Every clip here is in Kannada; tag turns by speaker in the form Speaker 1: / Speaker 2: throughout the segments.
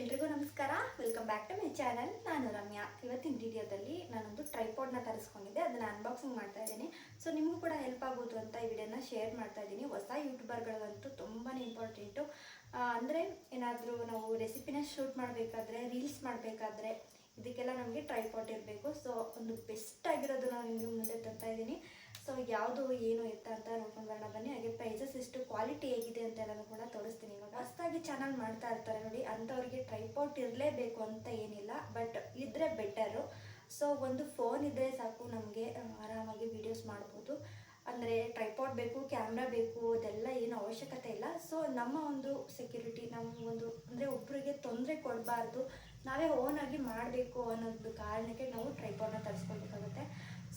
Speaker 1: ಎಲ್ರಿಗೂ ನಮಸ್ಕಾರ. Welcome back to my channel. ನಾನು ರಮ್ಯಾ. ಇವತ್ತಿನ ವಿಡಿಯೋದಲ್ಲಿ ನಾನೊಂದು ಟ್ರೈಪಾಡ್ನ ತರಿಸ್ಕೊಂಡಿದ್ದೆ, ಅದನ್ನು ಅನ್ಬಾಕ್ಸಿಂಗ್ ಮಾಡ್ತಾ ಇದ್ದೀನಿ. ಸೊ ನಿಮಗೂ ಕೂಡ ಹೆಲ್ಪ್ ಆಗೋದು ಅಂತ ಈ ವಿಡಿಯೋನ ಶೇರ್ ಮಾಡ್ತಾ ಇದ್ದೀನಿ. ಹೊಸ ಯೂಟ್ಯೂಬರ್ಗಳಿಗಂತೂ ತುಂಬಾ ಇಂಪಾರ್ಟೆಂಟು. ಅಂದರೆ ಏನಾದರೂ ನಾವು ರೆಸಿಪಿನ ಶೂಟ್ ಮಾಡಬೇಕಾದ್ರೆ, ರೀಲ್ಸ್ ಮಾಡಬೇಕಾದ್ರೆ ಇದಕ್ಕೆಲ್ಲ ನಮಗೆ ಟ್ರೈಪಾಡ್ ಇರಬೇಕು. ಸೊ ಒಂದು ಬೆಸ್ಟ್ ಆಗಿರೋದು ನಾನು ನಿಮಗೆ ಮುಂದೆ ತರ್ತಾ ಇದ್ದೀನಿ. ಸೊ ಯಾವುದು ಏನು ಎತ್ತ ಅಂತ ನೋಡ್ಕೊಂಡು ಬರೋಣ ಬನ್ನಿ. ಹಾಗೆ ಪ್ರೈಸಸ್ ಎಷ್ಟು, ಕ್ವಾಲಿಟಿ ಹೇಗಿದೆ ಅಂತ ಎಲ್ಲನೂ ಕೂಡ ತೋರಿಸ್ತೀನಿ. ಇವಾಗ ಹೊಸದಾಗಿ ಚಾನಲ್ ಮಾಡ್ತಾ ಇರ್ತಾರೆ ನೋಡಿ, ಅಂಥವ್ರಿಗೆ ಟ್ರೈಪಾಡ್ ಇರಲೇಬೇಕು ಅಂತ ಏನಿಲ್ಲ, ಬಟ್ ಇದ್ದರೆ ಬೆಟರು. ಸೊ ಒಂದು ಫೋನ್ ಇದ್ದರೆ ಸಾಕು, ನಮಗೆ ಆರಾಮಾಗಿ ವೀಡಿಯೋಸ್ ಮಾಡ್ಬೋದು. ಅಂದರೆ ಟ್ರೈಪಾಡ್ ಬೇಕು, ಕ್ಯಾಮ್ರಾ ಬೇಕು, ಅದೆಲ್ಲ ಏನು ಅವಶ್ಯಕತೆ ಇಲ್ಲ. ಸೊ ನಮ್ಮ ಒಂದು ಸೆಕ್ಯೂರಿಟಿ, ನಮಗೊಂದು ಅಂದರೆ ಒಬ್ಬರಿಗೆ ತೊಂದರೆ ಕೊಡಬಾರ್ದು, ನಾವೇ ಓನಾಗಿ ಮಾಡಬೇಕು ಅನ್ನೋದು ಕಾರಣಕ್ಕೆ ನಾವು ಟ್ರೈಪಾಡ್ನ ತರಿಸ್ಕೊಳ್ಬೇಕಾಗುತ್ತೆ.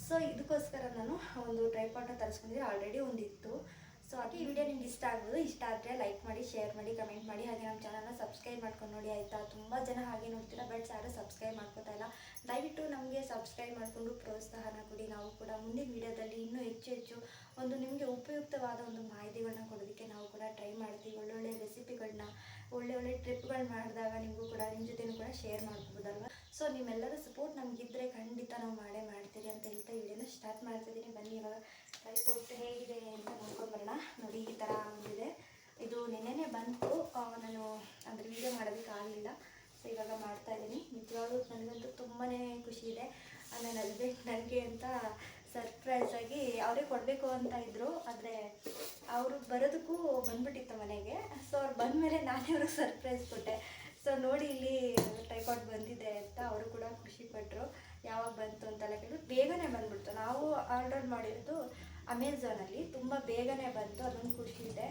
Speaker 1: ಸೊ ಇದಕ್ಕೋಸ್ಕರ ನಾನು ಒಂದು ಟ್ರೈಪಾಡ್ನ ತರಿಸ್ಕೊಂಡಿದ್ದೆ. ಆಲ್ರೆಡಿ ಒಂದಿತ್ತು. ಸೊ ಹಾಗೆ ಈ ವಿಡಿಯೋ ನಿಮ್ಗೆ ಇಷ್ಟ ಆಗ್ಬೋದು. ಇಷ್ಟ ಆದರೆ ಲೈಕ್ ಮಾಡಿ, ಶೇರ್ ಮಾಡಿ, ಕಮೆಂಟ್ ಮಾಡಿ. ಹಾಗೆ ನಮ್ಮ ಚಾನಲ್ನ ಸಬ್ಸ್ಕ್ರೈಬ್ ಮಾಡ್ಕೊಂಡು ನೋಡಿ ಆಯಿತಾ. ತುಂಬ ಜನ ಹಾಗೆ ನೋಡ್ತೀರಾ, ಬಟ್ ಯಾರು ಸಬ್ಸ್ಕ್ರೈಬ್ ಮಾಡ್ಕೋತಾ ಇಲ್ಲ. ದಯವಿಟ್ಟು ನಮಗೆ ಸಬ್ಸ್ಕ್ರೈಬ್ ಮಾಡಿಕೊಂಡು ಪ್ರೋತ್ಸಾಹನ ಕೊಡಿ. ನಾವು ಕೂಡ ಮುಂದಿನ ವಿಡಿಯೋದಲ್ಲಿ ಇನ್ನೂ ಹೆಚ್ಚು ಒಂದು ನಿಮಗೆ ಉಪಯುಕ್ತವಾದ ಒಂದು ಮಾಹಿತಿಗಳನ್ನ ಕೊಡೋದಕ್ಕೆ ನಾವು ಕೂಡ ಟ್ರೈ ಮಾಡ್ತೀವಿ. ಒಳ್ಳೊಳ್ಳೆ ರೆಸಿಪಿಗಳನ್ನ, ಒಳ್ಳೆ ಟ್ರಿಪ್ಗಳು ಮಾಡಿದಾಗ ನಿಮಗೂ ಕೂಡ ನಿಮ್ಮ ಜೊತೆನೂ ಕೂಡ ಶೇರ್ ಮಾಡ್ಬೋದಲ್ವ. ಸೊ ನಿಮ್ಮೆಲ್ಲರ ಸಪೋರ್ಟ್ ನಮಗಿದ್ರೆ ಖಂಡಿತ ನಾವು ಮಾಡ್ತೀರಿ ಅಂತ ಹೇಳ್ತಾ ವಿಡಿಯೋನ ಸ್ಟಾರ್ಟ್ ಮಾಡ್ತಿದ್ದೀನಿ. ಬನ್ನಿ ಇವಾಗ ಟ್ರೈಪಾಡ್ ಹೇಗಿದೆ ಅಂತ ನೋಡ್ಕೊಂಡು ಬರೋಣ. ನೋಡಿ ಈ ಥರ ಬಂದಿದೆ. ಇದು ನೆನ್ನೆನೇ ಬಂತು, ನಾನು ಅಂದರೆ ವೀಡಿಯೋ ಮಾಡೋದಕ್ಕಾಗಲಿಲ್ಲ. ಸೊ ಇವಾಗ ಮಾಡ್ತಾಯಿದ್ದೀನಿ. ನಿಜವಾಗ್ಲೂ ನನಗಂತೂ ತುಂಬಾ ಖುಷಿ ಇದೆ. ನನ್ನ ಹಸ್ಬೆಂಡ್ ನನಗೆ ಅಂತ ಸರ್ಪ್ರೈಸಾಗಿ ಅವರೇ ಕೊಡಬೇಕು ಅಂತ ಇದ್ದರು, ಆದರೆ ಅವರು ಬರೋದಕ್ಕೂ ಬಂದ್ಬಿಟ್ಟಿತ್ತು ಮನೆಗೆ. ಸೊ ಅವ್ರು ಬಂದಮೇಲೆ ನಾನೇ ಅವ್ರಿಗೆ ಸರ್ಪ್ರೈಸ್ ಕೊಟ್ಟೆ. ಸೊ ನೋಡಿ ಇಲ್ಲಿ ಟ್ರೈಪಾಡ್ ಬಂದಿದೆ ಅಂತ ಅವರು ಕೂಡ ಖುಷಿಪಟ್ಟರು. ಯಾವಾಗ ಬಂತು ಅಂತೆಲ್ಲ ಕೇಳಿದ್ರು. ಬೇಗನೆ ಬಂದುಬಿಡ್ತು. ನಾವು ಆರ್ಡರ್ ಮಾಡಿರೋದು ಅಮೆಝಾನಲ್ಲಿ, ತುಂಬ ಬೇಗನೆ ಬಂತು. ಅದೊಂದು ಖುಷಿ ಇದೆ.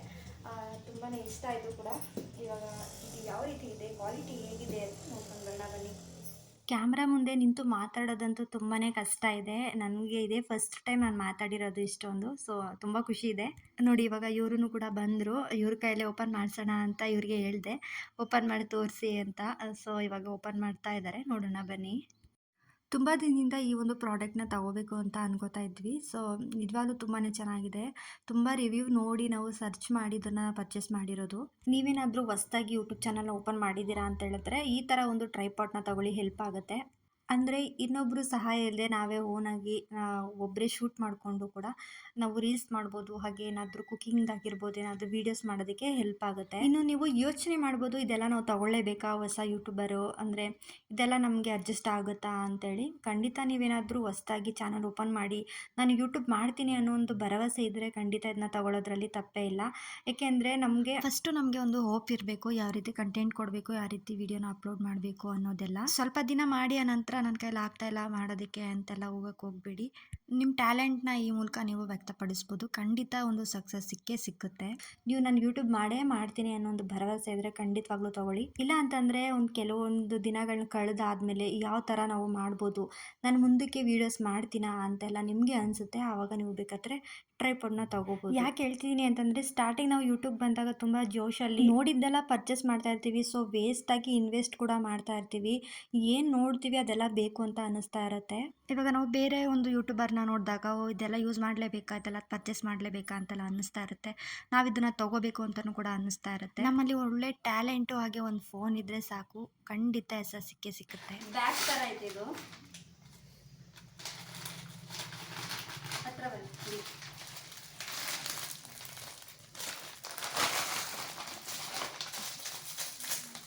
Speaker 1: ತುಂಬಾ ಇಷ್ಟ ಆಯಿತು ಕೂಡ. ಇವಾಗ ಇದು ಯಾವ ರೀತಿ ಇದೆ, ಕ್ವಾಲಿಟಿ ಹೇಗಿದೆ ಅಂತ ನೋಡ್ಕೊಂಡು ಬರೋಣ ಬನ್ನಿ.
Speaker 2: ಕ್ಯಾಮ್ರಾ ಮುಂದೆ ನಿಂತು ಮಾತಾಡೋದಂತೂ ತುಂಬಾ ಕಷ್ಟ ಇದೆ. ನನಗೆ ಇದೇ ಫಸ್ಟ್ ಟೈಮ್ ನಾನು ಮಾತಾಡಿರೋದು ಇಷ್ಟೊಂದು. ಸೊ ತುಂಬ ಖುಷಿ ಇದೆ. ನೋಡಿ ಇವಾಗ ಇವ್ರೂ ಕೂಡ ಬಂದರು. ಇವ್ರ ಕೈಯಲ್ಲೇ ಓಪನ್ ಮಾಡಿಸೋಣ ಅಂತ ಇವ್ರಿಗೆ ಹೇಳಿದೆ, ಓಪನ್ ಮಾಡಿ ತೋರಿಸಿ ಅಂತ. ಸೊ ಇವಾಗ ಓಪನ್ ಮಾಡ್ತಾ ಇದ್ದಾರೆ, ನೋಡೋಣ ಬನ್ನಿ. ತುಂಬ ದಿನದಿಂದ ಈ ಒಂದು ಪ್ರಾಡಕ್ಟ್ನ ತಗೋಬೇಕು ಅಂತ ಅನ್ಕೋತಾ ಇದ್ವಿ. ಸೊ ನಿಜವಾಗ್ಲೂ ತುಂಬಾ ಚೆನ್ನಾಗಿದೆ. ತುಂಬ ರಿವ್ಯೂ ನೋಡಿ ನಾವು ಸರ್ಚ್ ಮಾಡಿ ಇದನ್ನು ಪರ್ಚೇಸ್ ಮಾಡಿರೋದು. ನೀವೇನಾದರೂ ಹೊಸ್ದಾಗಿ ಯೂಟ್ಯೂಬ್ ಚಾನಲ್ ಓಪನ್ ಮಾಡಿದ್ದೀರಾ ಅಂತ ಹೇಳಿದ್ರೆ ಈ ಥರ ಒಂದು ಟ್ರೈಪಾಡ್ನ ತಗೊಳ್ಳಿ, ಹೆಲ್ಪ್ ಆಗುತ್ತೆ. ಅಂದರೆ ಇನ್ನೊಬ್ಬರು ಸಹಾಯ ಇಲ್ಲದೆ ನಾವೇ ಓನಾಗಿ ಒಬ್ಬರೇ ಶೂಟ್ ಮಾಡಿಕೊಂಡು ಕೂಡ ನಾವು ರೀಲ್ಸ್ ಮಾಡ್ಬೋದು. ಹಾಗೆ ಏನಾದರೂ ಕುಕಿಂಗ್ದಾಗಿರ್ಬೋದು, ಏನಾದರೂ ವೀಡಿಯೋಸ್ ಮಾಡೋದಕ್ಕೆ ಹೆಲ್ಪ್ ಆಗುತ್ತೆ. ಇನ್ನು ನೀವು ಯೋಚನೆ ಮಾಡ್ಬೋದು, ಇದೆಲ್ಲ ನಾವು ತಗೊಳ್ಳೇಬೇಕಾ ಹೊಸ ಯೂಟ್ಯೂಬರು, ಅಂದರೆ ಇದೆಲ್ಲ ನಮಗೆ ಅಡ್ಜಸ್ಟ್ ಆಗುತ್ತಾ ಅಂತೇಳಿ. ಖಂಡಿತ ನೀವೇನಾದರೂ ಹೊಸ್ದಾಗಿ ಚಾನಲ್ ಓಪನ್ ಮಾಡಿ ನಾನು ಯೂಟ್ಯೂಬ್ ಮಾಡ್ತೀನಿ ಅನ್ನೋ ಒಂದು ಭರವಸೆ ಇದ್ದರೆ ಖಂಡಿತ ಇದನ್ನ ತಗೊಳ್ಳೋದ್ರಲ್ಲಿ ತಪ್ಪೇ ಇಲ್ಲ. ಏಕೆಂದರೆ ನಮಗೆ ಒಂದು ಹೋಪ್ ಇರಬೇಕು, ಯಾವ ರೀತಿ ಕಂಟೆಂಟ್ ಕೊಡಬೇಕು, ಯಾವ ರೀತಿ ವಿಡಿಯೋನ ಅಪ್ಲೋಡ್ ಮಾಡಬೇಕು ಅನ್ನೋದೆಲ್ಲ. ಸ್ವಲ್ಪ ದಿನ ಮಾಡಿ ನಂತರ ನನ್ನ ಕೈಲಿ ಆಗ್ತಾ ಇಲ್ಲ ಮಾಡೋದಕ್ಕೆ ಅಂತೆಲ್ಲ ಹೋಗಬೇಡಿ. ನಿಮ್ಮ ಟ್ಯಾಲೆಂಟ್ನ ಈ ಮೂಲಕ ನೀವು ವ್ಯಕ್ತಪಡಿಸ್ಬೋದು. ಖಂಡಿತ ಒಂದು ಸಕ್ಸಸ್ ಸಿಕ್ಕುತ್ತೆ. ನೀವು ನಾನು ಯೂಟ್ಯೂಬ್ ಮಾಡ್ತೀನಿ ಅನ್ನೋ ಒಂದು ಭರವಸೆ ಇದ್ದರೆ ಖಂಡಿತವಾಗ್ಲೂ ತಗೊಳ್ಳಿ. ಇಲ್ಲ ಅಂತಂದರೆ ಕೆಲವೊಂದು ದಿನಗಳನ್ನ ಕಳೆದಾದ್ಮೇಲೆ ಯಾವ ಥರ ನಾವು ಮಾಡ್ಬೋದು, ನಾನು ಮುಂದಕ್ಕೆ ವೀಡಿಯೋಸ್ ಮಾಡ್ತೀನಾ ಅಂತೆಲ್ಲ ನಿಮಗೆ ಅನಿಸುತ್ತೆ. ಆವಾಗ ನೀವು ಬೇಕಾದರೆ ಟ್ರೈಪಾಡ್ನ ತಗೋಬೋದು. ಯಾಕೆ ಹೇಳ್ತಿದ್ದೀನಿ ಅಂತಂದರೆ, ಸ್ಟಾರ್ಟಿಂಗ್ ನಾವು ಯೂಟ್ಯೂಬ್ ಬಂದಾಗ ತುಂಬ ಜೋಶಲ್ಲಿ ನೋಡಿದ್ದೆಲ್ಲ ಪರ್ಚೇಸ್ ಮಾಡ್ತಾ ಇರ್ತೀವಿ. ಸೊ ವೇಸ್ಟಾಗಿ ಇನ್ವೆಸ್ಟ್ ಕೂಡ ಮಾಡ್ತಾ ಇರ್ತೀವಿ. ಏನು ನೋಡ್ತೀವಿ ಅದೆಲ್ಲ ಬೇಕು ಅಂತ ಅನ್ನಿಸ್ತಾ ಇರುತ್ತೆ. ಇವಾಗ ನಾವು ಬೇರೆ ಒಂದು ಯೂಟ್ಯೂಬರ್ನ ನೋಡಿದಾಗ ಇದೆಲ್ಲ ಯೂಸ್ ಮಾಡಲೇಬೇಕಾ, ಇದೆಲ್ಲ ಪರ್ಚೇಸ್ ಮಾಡಲೇಬೇಕಾ ಅಂತೆಲ್ಲ ಅನ್ನಿಸ್ತಾ ಇರುತ್ತೆ. ನಾವು ಇದನ್ನು ತಗೋಬೇಕು ಅಂತಲೂ ಕೂಡ ಅನ್ನಿಸ್ತಾ ಇರುತ್ತೆ. ನಮ್ಮಲ್ಲಿ ಒಳ್ಳೆ ಟ್ಯಾಲೆಂಟು ಹಾಗೆ ಒಂದು ಫೋನ್ ಇದ್ದರೆ ಸಾಕು, ಖಂಡಿತ ಹೆಸರು ಸಿಕ್ಕುತ್ತೆ.
Speaker 1: ಬ್ಯಾಗ್ ಥರ ಇದೆ ಇದು. ಹತ್ರ ಬನ್ನಿ.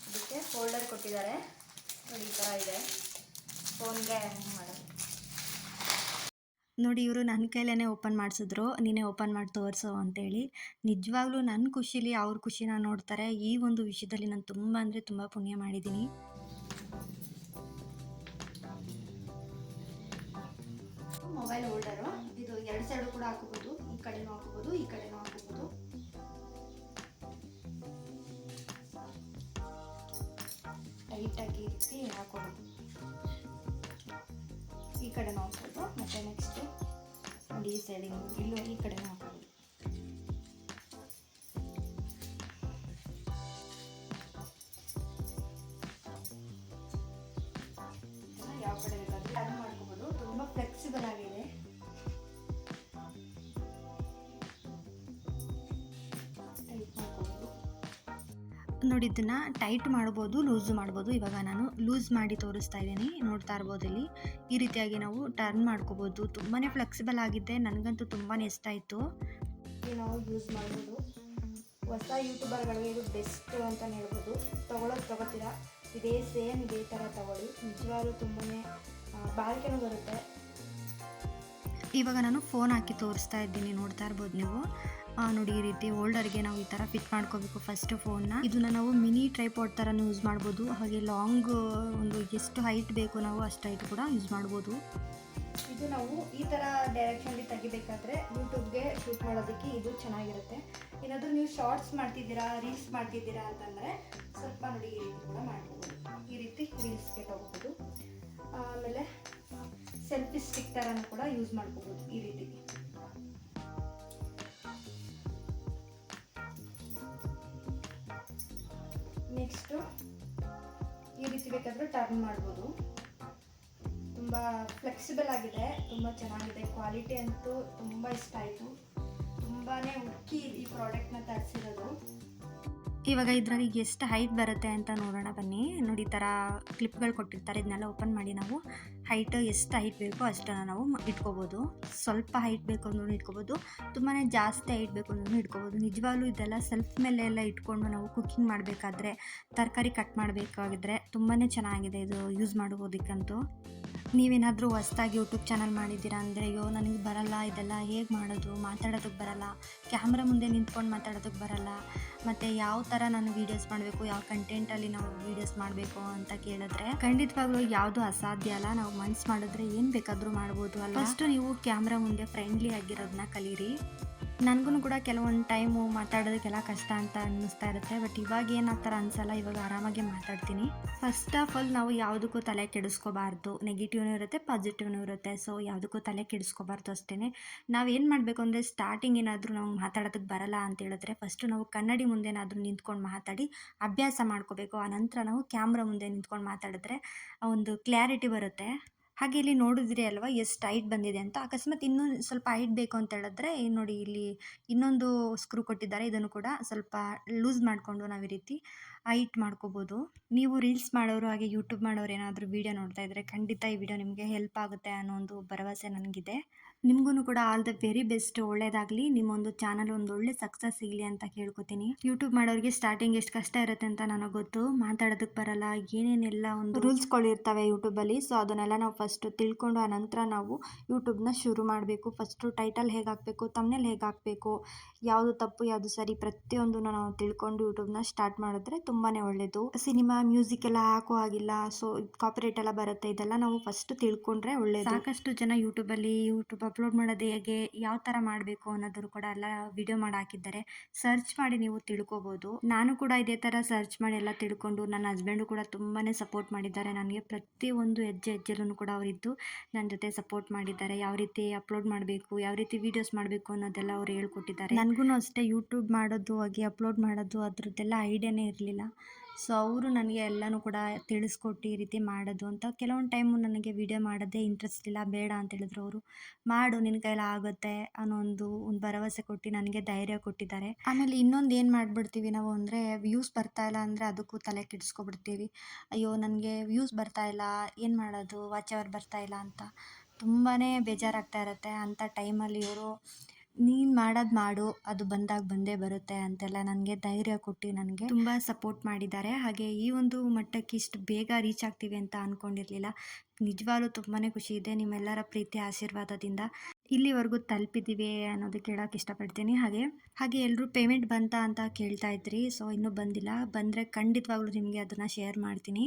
Speaker 1: ಇದಕ್ಕೆ ಫೋಲ್ಡರ್ ಕೊಟ್ಟಿದ್ದಾರೆ ನೋಡಿ, ಈ ಥರ ಇದೆ. ಫೋನ್ಗೆ ಮಾಡೋದು
Speaker 2: ನೋಡಿ, ಇವರು ನನ್ನ ಕೈಲೇ ಓಪನ್ ಮಾಡಿಸಿದ್ರು, ನೀನೇ ಓಪನ್ ಮಾಡಿ ತೋರಿಸು ಅಂತೇಳಿ. ನಿಜವಾಗ್ಲೂ ನನ್ನ ಖುಷಿಲಿ ಅವ್ರ ಖುಷಿನ ನೋಡ್ತಾರೆ. ಈ ಒಂದು ವಿಷಯದಲ್ಲಿ ನಾನು ತುಂಬ ಅಂದರೆ ತುಂಬ ಪುಣ್ಯ ಮಾಡಿದ್ದೀನಿ.
Speaker 1: ಮೊಬೈಲ್ ಹೋಲ್ಡರು ಇದು. ಎರಡು ಸೈಡು ಕೂಡ ಹಾಕೋಬೋದು, ಈ ಕಡೆನೂ ಹಾಕೋಬೋದು, ಈ ಕಡೆನೂ ಹಾಕೋಬೋದು. ಟೈಟಾಗಿ ಈ ರೀತಿ ಹಾಕೋಬೋದು. ಈ ಕಡೆನೂ ಹಾಕೋದು, ಮತ್ತು ನೆಕ್ಸ್ಟು ನೋಡಿ ಈ ಸೈಡಿಂಗ್ ಇಲ್ಲೂ ಈ ಕಡೆನೂ ಹಾಕೋದು. ಯಾವ ಕಡೆ ಬೇಕಾದರೂ ಟರ್ನ್ ಮಾಡ್ಕೋಬೋದು. ತುಂಬ ಫ್ಲೆಕ್ಸಿಬಲ್ ಆಗಿದೆ.
Speaker 2: ನೋಡಿ ಇದನ್ನ ಟೈಟ್ ಮಾಡ್ಬೋದು, ಲೂಸ್ ಮಾಡ್ಬೋದು. ಇವಾಗ ನಾನು ಲೂಸ್ ಮಾಡಿ ತೋರಿಸ್ತಾ ಇದ್ದೀನಿ, ನೋಡ್ತಾ ಇರ್ಬೋದು ಇಲ್ಲಿ. ಈ ರೀತಿಯಾಗಿ ನಾವು ಟರ್ನ್ ಮಾಡ್ಕೋಬೋದು. ತುಂಬಾ ಫ್ಲೆಕ್ಸಿಬಲ್ ಆಗಿದೆ, ನನಗಂತೂ ತುಂಬಾ ಇಷ್ಟ ಆಯಿತು.
Speaker 1: ನಾವು ಯೂಸ್ ಮಾಡ್ಬೋದು. ಹೊಸ ಯೂಟ್ಯೂಬರ್ಗಳಿಗೆ ಇದು ಬೆಸ್ಟ್ ಅಂತಲೇ ಹೇಳ್ಬೋದು. ತೊಗೋತೀರಾ ಇದೇ ಸೇಮ್ ಇದೇ ಥರ ತೊಗೊಳ್ಳಿ, ನಿಜವಾಗ್ಲೂ ತುಂಬಾ ಬಾಳಿಕೆನೂ ಬರುತ್ತೆ.
Speaker 2: ಇವಾಗ ನಾನು ಫೋನ್ ಹಾಕಿ ತೋರಿಸ್ತಾ ಇದ್ದೀನಿ, ನೋಡ್ತಾ ಇರ್ಬೋದು ನೀವು. ನೋಡಿ ಈ ರೀತಿ ಹೋಲ್ಡರ್ಗೆ ನಾವು ಈ ಥರ ಫಿಟ್ ಮಾಡ್ಕೋಬೇಕು ಫಸ್ಟ್ ಫೋನ್ನ. ಇದನ್ನು ನಾವು ಮಿನಿ ಟ್ರೈಪಾಡ್ ಥರನೂ ಯೂಸ್ ಮಾಡ್ಬೋದು. ಹಾಗೆ ಲಾಂಗ್ ಒಂದು ಎಷ್ಟು ಹೈಟ್ ಬೇಕು ನಾವು ಅಷ್ಟು ಹೈಟ್ ಕೂಡ ಯೂಸ್ ಮಾಡ್ಬೋದು.
Speaker 1: ಇದು ನಾವು ಈ ಥರ ಡೈರೆಕ್ಷನಲ್ಲಿ ತೆಗಿಬೇಕಾದ್ರೆ ಯೂಟ್ಯೂಬ್ಗೆ ಶೂಟ್ ಮಾಡೋದಕ್ಕೆ ಇದು ಚೆನ್ನಾಗಿರುತ್ತೆ. ಏನಾದರೂ ನೀವು ಶಾರ್ಟ್ಸ್ ಮಾಡ್ತಿದ್ದೀರಾ, ರೀಲ್ಸ್ ಮಾಡ್ತಿದ್ದೀರಾ ಅಂತಂದರೆ ಸ್ವಲ್ಪ ನೋಡಿ ಈ ರೀತಿ ಕೂಡ ಮಾಡ್ಬೋದು. ಈ ರೀತಿ ರೀಲ್ಸ್ಗೆ ತಗೋಬೋದು. ಆಮೇಲೆ ಸೆಲ್ಫಿ ಸ್ಟಿಕ್ ಥರನೂ ಕೂಡ ಯೂಸ್ ಮಾಡ್ಕೋಬೋದು ಈ ರೀತಿ. ನೆಕ್ಸ್ಟು ಈ ರೀತಿ ಬೇಕಾದರೆ ಟರ್ನ್ ಮಾಡ್ಬೋದು. ತುಂಬ ಫ್ಲೆಕ್ಸಿಬಲ್ ಆಗಿದೆ, ತುಂಬ ಚೆನ್ನಾಗಿದೆ. ಕ್ವಾಲಿಟಿ ಅಂತೂ ತುಂಬ ಇಷ್ಟ ಆಯಿತು. ತುಂಬಾ ಹುಡುಕಿ ಈ ಪ್ರಾಡಕ್ಟ್ನ ತರಿಸಿರೋದು.
Speaker 2: ಇವಾಗ ಇದರಲ್ಲಿ ಎಷ್ಟು ಹೈಟ್ ಬರುತ್ತೆ ಅಂತ ನೋಡೋಣ ಬನ್ನಿ. ನೋಡಿ ಈ ಥರ ಕ್ಲಿಪ್ಗಳು ಕೊಟ್ಟಿರ್ತಾರೆ, ಇದನ್ನೆಲ್ಲ ಓಪನ್ ಮಾಡಿ ನಾವು ಹೈಟ್ ಎಷ್ಟು ಹೈಟ್ ಬೇಕೋ ಅಷ್ಟನ್ನು ನಾವು ಇಟ್ಕೋಬೋದು. ಸ್ವಲ್ಪ ಹೈಟ್ ಬೇಕು ಅಂದ್ರೂ ಇಟ್ಕೋಬೋದು, ತುಂಬಾ ಜಾಸ್ತಿ ಹೈಟ್ ಬೇಕು ಅಂದ್ರೂ ಇಟ್ಕೋಬೋದು. ನಿಜವಾಗ್ಲೂ ಇದೆಲ್ಲ ಸೆಲ್ಫ್ ಮೇಲೆ ಎಲ್ಲ ಇಟ್ಕೊಂಡು ನಾವು ಕುಕ್ಕಿಂಗ್ ಮಾಡಬೇಕಾದ್ರೆ, ತರಕಾರಿ ಕಟ್ ಮಾಡಬೇಕಾಗಿದ್ರೆ ತುಂಬಾ ಚೆನ್ನಾಗಿದೆ ಇದು ಯೂಸ್ ಮಾಡ್ಬೋದಕ್ಕಂತೂ. ನೀವೇನಾದರೂ ಹೊಸ್ದಾಗಿ ಯೂಟ್ಯೂಬ್ ಚಾನಲ್ ಮಾಡಿದ್ದೀರಾ ಅಂದರೆ, ಅಯ್ಯೋ ನನಗೆ ಬರಲ್ಲ, ಇದೆಲ್ಲ ಹೇಗೆ ಮಾಡೋದು, ಮಾತಾಡೋದಕ್ಕೆ ಬರಲ್ಲ, ಕ್ಯಾಮ್ರಾ ಮುಂದೆ ನಿಂತ್ಕೊಂಡು ಮಾತಾಡೋದಕ್ಕೆ ಬರಲ್ಲ, ಮತ್ತು ಯಾವ ಥರ ನಾನು ವೀಡಿಯೋಸ್ ಮಾಡಬೇಕು, ಯಾವ ಕಂಟೆಂಟಲ್ಲಿ ನಾವು ವೀಡಿಯೋಸ್ ಮಾಡಬೇಕು ಅಂತ ಕೇಳಿದ್ರೆ ಖಂಡಿತವಾಗ್ಲೂ ಯಾವುದು ಅಸಾಧ್ಯ ಅಲ್ಲ. ನಾವು ಮನ್ಸು ಮಾಡಿದ್ರೆ ಏನು ಬೇಕಾದರೂ ಮಾಡ್ಬೋದು ಅಲ್ಲ. ಫಸ್ಟು ನೀವು ಕ್ಯಾಮ್ರಾ ಮುಂದೆ ಫ್ರೆಂಡ್ಲಿ ಆಗಿರೋದನ್ನ ಕಲೀರಿ. ನನಗೂ ಕೂಡ ಕೆಲವೊಂದು ಟೈಮು ಮಾತಾಡೋದಕ್ಕೆಲ್ಲ ಕಷ್ಟ ಅಂತ ಅನ್ನಿಸ್ತಾ ಇರುತ್ತೆ, ಬಟ್ ಇವಾಗ ಏನು ಆ ಥರ ಅನಿಸಲ್ಲ. ಇವಾಗ ಆರಾಮಾಗಿ ಮಾತಾಡ್ತೀನಿ. ಫಸ್ಟ್ ಆಫ್ ಆಲ್ ನಾವು ಯಾವುದಕ್ಕೂ ತಲೆ ಕೆಡಿಸ್ಕೋಬಾರ್ದು. ನೆಗೆಟಿವ್ನೂ ಇರುತ್ತೆ, ಪಾಸಿಟಿವ್ನೂ ಇರುತ್ತೆ. ಸೊ ಯಾವುದಕ್ಕೂ ತಲೆ ಕೆಡಿಸ್ಕೋಬಾರ್ದು ಅಷ್ಟೇ. ನಾವೇನು ಮಾಡಬೇಕು ಅಂದರೆ, ಸ್ಟಾರ್ಟಿಂಗ್ ಏನಾದರೂ ನಾವು ಮಾತಾಡೋದಕ್ಕೆ ಬರಲ್ಲ ಅಂತ ಹೇಳಿದ್ರೆ ಫಸ್ಟು ನಾವು ಕನ್ನಡಿ ಮುಂದೆನಾದರೂ ನಿಂತ್ಕೊಂಡು ಮಾತಾಡಿ ಅಭ್ಯಾಸ ಮಾಡ್ಕೋಬೇಕು. ಆನಂತರ ನಾವು ಕ್ಯಾಮ್ರಾ ಮುಂದೆ ನಿಂತ್ಕೊಂಡು ಮಾತಾಡಿದ್ರೆ ಒಂದು ಕ್ಲಾರಿಟಿ ಬರುತ್ತೆ. ಹಾಗೆ ಇಲ್ಲಿ ನೋಡಿದ್ರಿ ಅಲ್ವಾ ಎಷ್ಟು ಹೈಟ್ ಬಂದಿದೆ ಅಂತ. ಅಕಸ್ಮಾತ್ ಇನ್ನೂ ಸ್ವಲ್ಪ ಹೈಟ್ ಬೇಕು ಅಂತ ಹೇಳಿದ್ರೆ ನೋಡಿ ಇಲ್ಲಿ ಇನ್ನೊಂದು ಸ್ಕ್ರೂ ಕೊಟ್ಟಿದ್ದಾರೆ, ಇದನ್ನು ಕೂಡ ಸ್ವಲ್ಪ ಲೂಸ್ ಮಾಡಿಕೊಂಡು ನಾವು ಈ ರೀತಿ ಹೈಟ್ ಮಾಡ್ಕೋಬೋದು. ನೀವು ರೀಲ್ಸ್ ಮಾಡೋರು ಹಾಗೆ ಯೂಟ್ಯೂಬ್ ಮಾಡೋರು ಏನಾದರೂ ವೀಡಿಯೋ ನೋಡ್ತಾ ಇದ್ದರೆ ಖಂಡಿತ ಈ ವಿಡಿಯೋ ನಿಮಗೆ ಹೆಲ್ಪ್ ಆಗುತ್ತೆ ಅನ್ನೋ ಒಂದು ಭರವಸೆ ನನಗಿದೆ. ನಿಮಗೂ ಕೂಡ ಆಲ್ ದ ವೆರಿ ಬೆಸ್ಟ್, ಒಳ್ಳೇದಾಗಲಿ. ನಿಮ್ಮೊಂದು ಚಾನಲ್ ಒಂದು ಒಳ್ಳೆ ಸಕ್ಸಸ್ ಸಿಗಲಿ ಅಂತ ಕೇಳ್ಕೊತೀನಿ. ಯೂಟ್ಯೂಬ್ ಮಾಡೋರಿಗೆ ಸ್ಟಾರ್ಟಿಂಗ್ ಎಷ್ಟು ಕಷ್ಟ ಇರುತ್ತೆ ಅಂತ ನನಗೆ ಗೊತ್ತು. ಮಾತಾಡೋದಕ್ಕೆ ಬರಲ್ಲ, ಏನೇನೆಲ್ಲ ಒಂದು ರೂಲ್ಸ್ಗಳಿರ್ತವೆ ಯೂಟ್ಯೂಬಲ್ಲಿ. ಸೊ ಅದನ್ನೆಲ್ಲ ನಾವು ಫಸ್ಟು ತಿಳ್ಕೊಂಡು ಆನಂತರ ನಾವು ಯೂಟ್ಯೂಬ್ನ ಶುರು ಮಾಡಬೇಕು. ಫಸ್ಟು ಟೈಟಲ್ ಹೇಗೆ ಹಾಕಬೇಕು, ತಮ್ನೇಲ್ ಹೇಗೆ ಹಾಕಬೇಕು, ಯಾವುದು ತಪ್ಪು ಯಾವುದು ಸರಿ ಪ್ರತಿಯೊಂದನ್ನು ನಾವು ತಿಳ್ಕೊಂಡು ಯೂಟ್ಯೂಬ್ನ ಸ್ಟಾರ್ಟ್ ಮಾಡಿದ್ರೆ ತುಂಬಾ ಒಳ್ಳೆಯದು. ಸಿನಿಮಾ ಮ್ಯೂಸಿಕ್ ಎಲ್ಲ ಹಾಕೋ ಆಗಿಲ್ಲ, ಸೊ ಕಾಪಿರೈಟ್ ಎಲ್ಲ ಬರುತ್ತೆ, ಇದೆಲ್ಲ ನಾವು ಫಸ್ಟ್ ತಿಳ್ಕೊಂಡ್ರೆ ಒಳ್ಳೆಯದು. ಸಾಕಷ್ಟು ಜನ ಯೂಟ್ಯೂಬಲ್ಲಿ ಯೂಟ್ಯೂಬ್ ಅಪ್ಲೋಡ್ ಮಾಡೋದು ಹೇಗೆ, ಯಾವ ಥರ ಮಾಡಬೇಕು ಅನ್ನೋದ್ರು ಕೂಡ ಎಲ್ಲ ವಿಡಿಯೋ ಮಾಡಿ ಹಾಕಿದ್ದಾರೆ. ಸರ್ಚ್ ಮಾಡಿ ನೀವು ತಿಳ್ಕೊಬೋದು. ನಾನು ಕೂಡ ಇದೇ ಥರ ಸರ್ಚ್ ಮಾಡಿ ಎಲ್ಲ ತಿಳ್ಕೊಂಡು, ನನ್ನ ಹಸ್ಬೆಂಡು ಕೂಡ ತುಂಬಾ ಸಪೋರ್ಟ್ ಮಾಡಿದ್ದಾರೆ ನನಗೆ. ಪ್ರತಿಯೊಂದು ಹೆಜ್ಜೆಲ್ಲೂ ಕೂಡ ಅವರಿದ್ದು ನನ್ನ ಜೊತೆ ಸಪೋರ್ಟ್ ಮಾಡಿದ್ದಾರೆ. ಯಾವ ರೀತಿ ಅಪ್ಲೋಡ್ ಮಾಡಬೇಕು, ಯಾವ ರೀತಿ ವೀಡಿಯೋಸ್ ಮಾಡಬೇಕು ಅನ್ನೋದೆಲ್ಲ ಅವ್ರು ಹೇಳ್ಕೊಟ್ಟಿದ್ದಾರೆ. ನನಗೂ ಅಷ್ಟೇ ಯೂಟ್ಯೂಬ್ ಮಾಡೋದು ಹಾಗೆ ಅಪ್ಲೋಡ್ ಮಾಡೋದು ಅದ್ರದ್ದೆಲ್ಲ ಐಡಿಯಾನೇ ಇರಲಿಲ್ಲ. ಸೊ ಅವರು ನನಗೆ ಎಲ್ಲನೂ ಕೂಡ ತಿಳಿಸ್ಕೊಟ್ಟು ಈ ರೀತಿ ಮಾಡೋದು ಅಂತ. ಕೆಲವೊಂದು ಟೈಮು ನನಗೆ ವಿಡಿಯೋ ಮಾಡೋದೇ ಇಂಟ್ರೆಸ್ಟ್ ಇಲ್ಲ, ಬೇಡ ಅಂತ ಹೇಳಿದ್ರು ಅವರು. ಮಾಡು, ನಿನ್ನ ಕೈಲಿ ಆಗುತ್ತೆ ಅನ್ನೋ ಒಂದು ಭರವಸೆ ಕೊಟ್ಟು ನನಗೆ ಧೈರ್ಯ ಕೊಟ್ಟಿದ್ದಾರೆ. ಆಮೇಲೆ ಇನ್ನೊಂದು ಏನು ಮಾಡಿಬಿಡ್ತೀವಿ ನಾವು ಅಂದರೆ, ವ್ಯೂಸ್ ಬರ್ತಾ ಇಲ್ಲ ಅಂದರೆ ಅದಕ್ಕೂ ತಲೆ ಕೆಡಿಸ್ಕೊಬಿಡ್ತೀವಿ. ಅಯ್ಯೋ ನನಗೆ ವ್ಯೂಸ್ ಬರ್ತಾ ಇಲ್ಲ, ಏನು ಮಾಡೋದು, ವಾಚ್ ಅವರ್ ಬರ್ತಾ ಇಲ್ಲ ಅಂತ ತುಂಬಾ ಬೇಜಾರಾಗ್ತಾ ಇರುತ್ತೆ. ಅಂಥ ಟೈಮಲ್ಲಿ ಇವರು ನೀನು ಮಾಡೋದು ಮಾಡು, ಅದು ಬಂದಾಗ ಬಂದೇ ಬರುತ್ತೆ ಅಂತೆಲ್ಲ ನನಗೆ ಧೈರ್ಯ ಕೊಟ್ಟು ನನಗೆ ತುಂಬ ಸಪೋರ್ಟ್ ಮಾಡಿದ್ದಾರೆ. ಹಾಗೆ ಈ ಒಂದು ಮಟ್ಟಕ್ಕೆ ಇಷ್ಟು ಬೇಗ ರೀಚ್ ಆಗ್ತೀವಿ ಅಂತ ಅಂದ್ಕೊಂಡಿರಲಿಲ್ಲ. ನಿಜವಾಗ್ಲೂ ತುಂಬಾ ಖುಷಿ ಇದೆ, ನಿಮ್ಮೆಲ್ಲರ ಪ್ರೀತಿ ಆಶೀರ್ವಾದದಿಂದ ಇಲ್ಲಿವರೆಗೂ ತಲುಪಿದ್ದೀವಿ ಅನ್ನೋದಕ್ಕೆ ಹೇಳೋಕ್ಕೆ ಇಷ್ಟಪಡ್ತೀನಿ. ಹಾಗೆ ಎಲ್ಲರೂ ಪೇಮೆಂಟ್ ಬಂತಾ ಅಂತ ಕೇಳ್ತಾ ಇದ್ರಿ. ಸೊ ಇನ್ನೂ ಬಂದಿಲ್ಲ, ಬಂದರೆ ಖಂಡಿತವಾಗ್ಲೂ ನಿಮಗೆ ಅದನ್ನು ಶೇರ್ ಮಾಡ್ತೀನಿ.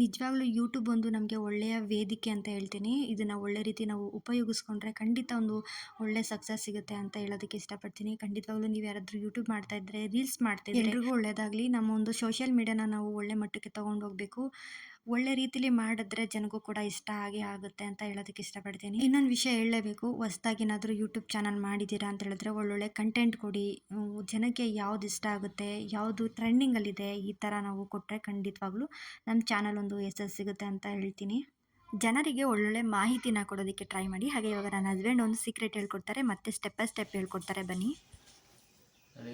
Speaker 2: ನಿಜವಾಗ್ಲೂ ಯೂಟ್ಯೂಬ್ ಒಂದು ನಮಗೆ ಒಳ್ಳೆಯ ವೇದಿಕೆ ಅಂತ ಹೇಳ್ತೀನಿ. ಇದನ್ನು ಒಳ್ಳೆ ರೀತಿ ನಾವು ಉಪಯೋಗಿಸ್ಕೊಂಡ್ರೆ ಖಂಡಿತ ಒಂದು ಒಳ್ಳೆ ಸಕ್ಸಸ್ ಸಿಗುತ್ತೆ ಅಂತ ಹೇಳೋದಕ್ಕೆ ಇಷ್ಟಪಡ್ತೀನಿ. ಖಂಡಿತವಾಗ್ಲೂ ನೀವು ಯಾರಾದರೂ ಯೂಟ್ಯೂಬ್ ಮಾಡ್ತಾಯಿದ್ರೆ, ರೀಲ್ಸ್ ಮಾಡ್ತಾಯಿದ್ರೆ ಎಲ್ರಿಗೂ ಒಳ್ಳೆಯದಾಗಲಿ. ನಮ್ಮ ಒಂದು ಸೋಷಿಯಲ್ ಮೀಡಿಯಾನ ನಾವು ಒಳ್ಳೆ ಮಟ್ಟಕ್ಕೆ ತೊಗೊಂಡು ಹೋಗಬೇಕು. ಒಳ್ಳೆ ರೀತಿಲಿ ಮಾಡಿದ್ರೆ ಜನಗೂ ಕೂಡ ಇಷ್ಟ ಆಗೇ ಆಗುತ್ತೆ ಅಂತ ಹೇಳೋದಕ್ಕೆ ಇಷ್ಟಪಡ್ತೀನಿ. ಇನ್ನೊಂದು ವಿಷಯ ಹೇಳಲೇಬೇಕು, ಹೊಸ್ದಾಗಿ ಏನಾದರೂ ಯೂಟ್ಯೂಬ್ ಚಾನಲ್ ಮಾಡಿದ್ದೀರಾ ಅಂತ ಹೇಳಿದ್ರೆ ಒಳ್ಳೊಳ್ಳೆ ಕಂಟೆಂಟ್ ಕೊಡಿ. ಜನಕ್ಕೆ ಯಾವ್ದು ಇಷ್ಟ ಆಗುತ್ತೆ, ಯಾವುದು ಟ್ರೆಂಡಿಂಗಲ್ಲಿದೆ, ಈ ಥರ ನಾವು ಕೊಟ್ಟರೆ ಖಂಡಿತವಾಗ್ಲೂ ನಮ್ಮ ಚಾನಲ್ ಒಂದು ಯಶಸ್ಸು ಸಿಗುತ್ತೆ ಅಂತ ಹೇಳ್ತೀನಿ. ಜನರಿಗೆ ಒಳ್ಳೊಳ್ಳೆ ಮಾಹಿತಿನ ಕೊಡೋದಕ್ಕೆ ಟ್ರೈ ಮಾಡಿ. ಹಾಗೆ ಇವಾಗ ನನ್ನ ಹಸ್ಬೆಂಡ್ ಒಂದು ಸೀಕ್ರೆಟ್ ಹೇಳ್ಕೊಡ್ತಾರೆ, ಮತ್ತೆ ಸ್ಟೆಪ್ ಬೈ ಸ್ಟೆಪ್ ಹೇಳ್ಕೊಡ್ತಾರೆ, ಬನ್ನಿ.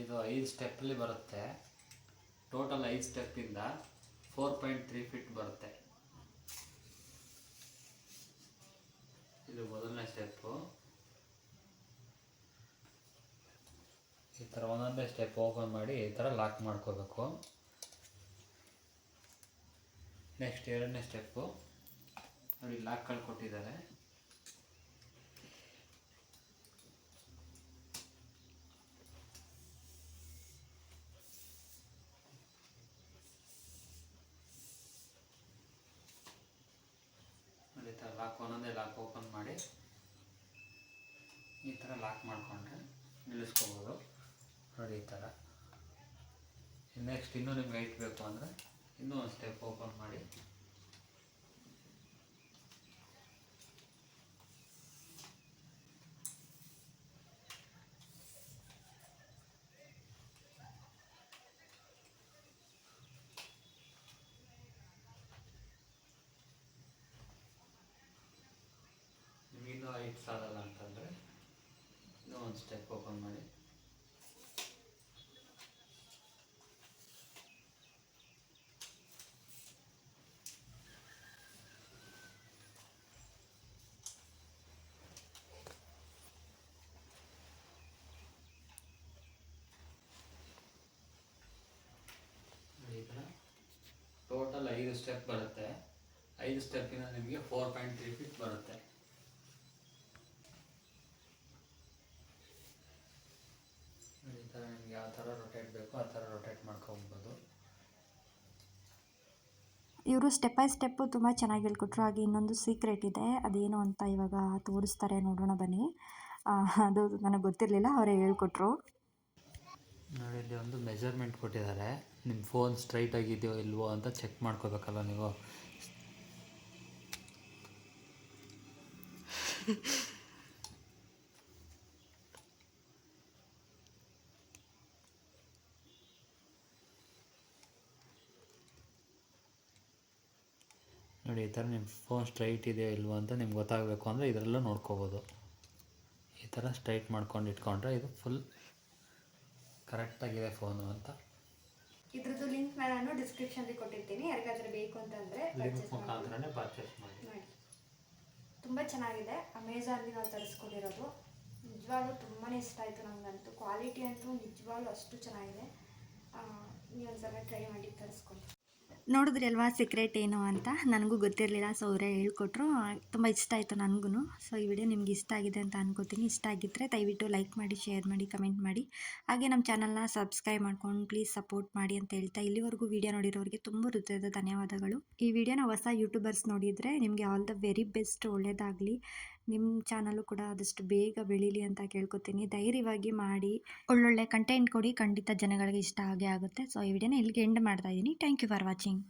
Speaker 3: ಇದು 5 ಸ್ಟೆಪ್ಪಲ್ಲಿ ಬರುತ್ತೆ. ಟೋಟಲ್ 5 ಸ್ಟೆಪ್ಪಿಂದ 4.3 ಫೀಟ್ ಬರುತ್ತೆ. ಇದು ಮೊದಲನೇ ಸ್ಟೆಪ್ಪು. ಈ ಥರ ಒಂದೊಂದೇ ಸ್ಟೆಪ್ ಓಪನ್ ಮಾಡಿ ಈ ಥರ ಲಾಕ್ ಮಾಡ್ಕೋಬೇಕು. ನೆಕ್ಸ್ಟ್ ಎರಡನೇ ಸ್ಟೆಪ್ಪು ನೋಡಿ, ಲಾಕ್ಗಳು ಕೊಟ್ಟಿದ್ದಾರೆ. ನೋಡಿ, ಈ ಥರ ಲಾಕ್ ಒಂದೊಂದೇ ಲಾಕ್ ಓಪನ್ ಮಾಡಿ ಈ ಥರ ಲಾಕ್ ಮಾಡಿಕೊಂಡ್ರೆ ನಿಲ್ಲಿಸ್ಕೋಬೋದು. ನೋಡಿ ಈ ಥರ. ನೆಕ್ಸ್ಟ್ ಇನ್ನೂ ನಿಮ್ಗೆ ಹೈಟ್ ಬೇಕು ಅಂದರೆ ಇನ್ನೂ ಒಂದು ಸ್ಟೆಪ್ ಓಪನ್ ಮಾಡಿ ನಿಮ್ಗೆ ಇನ್ನೂ ಹೈಟ್ ಸಾಲಲ್ಲ ಅಂತಂದರೆ ಇನ್ನೂ ಒಂದು ಸ್ಟೆಪ್ ಓಪನ್ ಮಾಡಿ ಈ ಥರ. ಟೋಟಲ್ 5 ಸ್ಟೆಪ್ ಬರುತ್ತೆ. 5 ಸ್ಟೆಪ್ಪಿಂದ ನಿಮಗೆ 4.3 ಫೀಟ್ ಬರುತ್ತೆ. ಈ ಥರ ನಿಮ್ಗೆ ಯಾವ ಥರ ರೊಟೇಟ್ ಬೇಕೋ ಆ ಥರ ರೊಟೇಟ್ ಮಾಡ್ಕೊಬೋದು.
Speaker 2: ಇವರು ಸ್ಟೆಪ್ ಬೈ ಸ್ಟೆಪ್ಪು ತುಂಬ ಚೆನ್ನಾಗಿ ಹೇಳ್ಕೊಟ್ರು. ಹಾಗೆ ಇನ್ನೊಂದು ಸೀಕ್ರೆಟ್ ಇದೆ, ಅದೇನು ಅಂತ ಇವಾಗ ತೋರಿಸ್ತಾರೆ, ನೋಡೋಣ ಬನ್ನಿ. ಅದು ನನಗೆ ಗೊತ್ತಿರಲಿಲ್ಲ, ಅವರೇ ಹೇಳ್ಕೊಟ್ರು.
Speaker 3: ನೋಡಿ, ಇಲ್ಲಿ ಒಂದು ಮೆಜರ್ಮೆಂಟ್ ಕೊಟ್ಟಿದ್ದಾರೆ. ನಿಮ್ಮ ಫೋನ್ ಸ್ಟ್ರೈಟ್ ಆಗಿದೆಯೋ ಇಲ್ವೋ ಅಂತ ಚೆಕ್ ಮಾಡ್ಕೋಬೇಕಲ್ಲ ನೀವು. ನೋಡಿ, ಈ ಥರ ನಿಮ್ಮ ಫೋನ್ ಸ್ಟ್ರೈಟ್ ಇದೆಯೋ ಇಲ್ವೋ ಅಂತ ನಿಮ್ಗೆ ಗೊತ್ತಾಗಬೇಕು ಅಂದರೆ ಇದರಲ್ಲೂ ನೋಡ್ಕೋಬೋದು. ಈ ಥರ ಸ್ಟ್ರೈಟ್ ಮಾಡ್ಕೊಂಡು ಇಟ್ಕೊಂಡ್ರೆ ಇದು ಫುಲ್ ಕರೆಕ್ಟಾಗಿದೆ ಫೋನು ಅಂತ.
Speaker 1: ಇದ್ರದ್ದು ಲಿಂಕ್ ನಾನು ಡಿಸ್ಕ್ರಿಪ್ಷನ್ಲಿ ಕೊಟ್ಟಿರ್ತೀನಿ, ಯಾರಿಗಾದ್ರೂ ಬೇಕು ಅಂತಂದರೆ
Speaker 3: ಲಿಂಕ್ ಮುಖಾಂತರನೇ ಪರ್ಚೇಸ್ ಮಾಡಿ.
Speaker 1: ನೋಡಿ, ತುಂಬ ಚೆನ್ನಾಗಿದೆ. ಅಮೆಝಾನ್ಗೆ ನಾವು ತರಿಸ್ಕೊಂಡಿರೋದು. ನಿಜವಾಗ್ಲೂ ತುಂಬಾ ಇಷ್ಟ ಆಯಿತು ನನಗಂತೂ. ಕ್ವಾಲಿಟಿ ಅಂತೂ ನಿಜವಾಗ್ಲೂ ಅಷ್ಟು ಚೆನ್ನಾಗಿದೆ. ನೀವು ಒಂದ್ಸಲ ಟ್ರೈ ಮಾಡಿ ತರಿಸ್ಕೊಳ್ಳಿ.
Speaker 2: ನೋಡಿದ್ರಿ ಅಲ್ವಾ ಸೀಕ್ರೆಟ್ ಏನು ಅಂತ. ನನಗೂ ಗೊತ್ತಿರಲಿಲ್ಲ, ಸೊ ಅವರೇ ಹೇಳ್ಕೊಟ್ರು. ತುಂಬ ಇಷ್ಟ ಆಯಿತು ನನಗೂ. ಸೊ ಈ ವಿಡಿಯೋ ನಿಮ್ಗೆ ಇಷ್ಟ ಆಗಿದೆ ಅಂತ ಅನ್ಕೋತೀನಿ. ಇಷ್ಟ ಆಗಿದ್ದರೆ ದಯವಿಟ್ಟು ಲೈಕ್ ಮಾಡಿ, ಶೇರ್ ಮಾಡಿ, ಕಮೆಂಟ್ ಮಾಡಿ. ಹಾಗೆ ನಮ್ಮ ಚಾನಲ್ನ ಸಬ್ಸ್ಕ್ರೈಬ್ ಮಾಡ್ಕೊಂಡು ಪ್ಲೀಸ್ ಸಪೋರ್ಟ್ ಮಾಡಿ ಅಂತ ಹೇಳ್ತಾ, ಇಲ್ಲಿವರೆಗೂ ವಿಡಿಯೋ ನೋಡಿರೋರಿಗೆ ತುಂಬ ಹೃದಯದ ಧನ್ಯವಾದಗಳು. ಈ ವಿಡಿಯೋನ ಹೊಸ ಯೂಟ್ಯೂಬರ್ಸ್ ನೋಡಿದರೆ ನಿಮಗೆ ಆಲ್ ದ ವೆರಿ ಬೆಸ್ಟ್, ಒಳ್ಳೆಯದಾಗಲಿ. ನಿಮ್ಮ ಚಾನಲ್ಲು ಕೂಡ ಆದಷ್ಟು ಬೇಗ ಬೆಳೀಲಿ ಅಂತ ಕೇಳ್ಕೊತೀನಿ. ಧೈರ್ಯವಾಗಿ ಮಾಡಿ, ಒಳ್ಳೊಳ್ಳೆ ಕಂಟೆಂಟ್ ಕೊಡಿ, ಖಂಡಿತ ಜನಗಳಿಗೆ ಇಷ್ಟ ಆಗೇ ಆಗುತ್ತೆ. ಸೊ ಈ ವಿಡಿಯೋನ ಇಲ್ಲಿಗೆ ಎಂಡ್ ಮಾಡ್ತಾ ಇದ್ದೀನಿ. Thank you for watching.